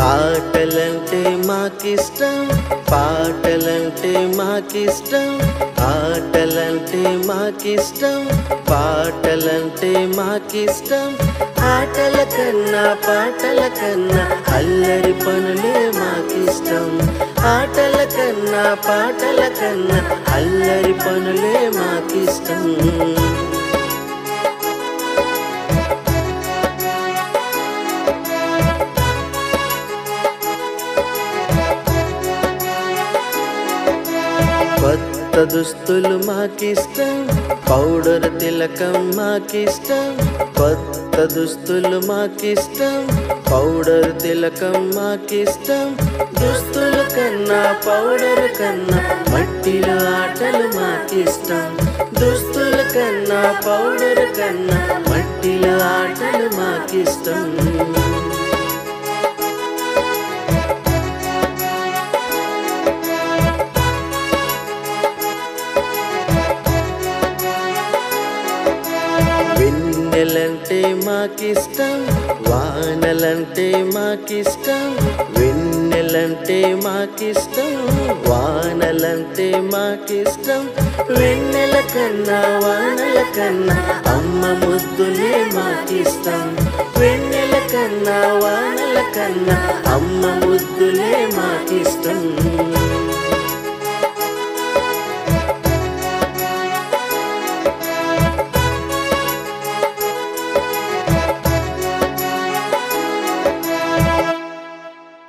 ఆటలంటే మాకిష్టం, పాటలంటే మాకిష్టం. ఆటలంటే మాకిష్టం, పాటలంటే మాకిష్టం. ఆటల కన్నా పాటల కన్నా అల్లరి పనులే మాకిష్టం. ఆటల కన్నా పాటల కన్నా అల్లరి పనులే మాకిష్టం. కొత్త దుస్తులు మాకిష్టం, పౌడర్ తిలకం మాకిష్టం. కొత్త దుస్తులు మాకిష్టం, పౌడర్ తిలకం మాకిష్టం. దుస్తుల కన్నా పౌడర్ కన్నా మట్టిలో ఆటలు మాకిష్టం. దుస్తుల కన్నా పౌడర్ కన్నా మట్టిలో ఆటలు మాకిష్టం. వెన్నెలంటే మాకిష్టం, వానలంటే మాకిష్టం. వెన్నెలంటే మాకిష్టం, వానలంటే మాకిష్టం. వెన్నెల కన్నా వానల కన్నా అమ్మ ముద్దులే మాకిష్టం. వెన్నెల కన్నా వానల కన్నా అమ్మ ముద్దులే మాకిష్టం.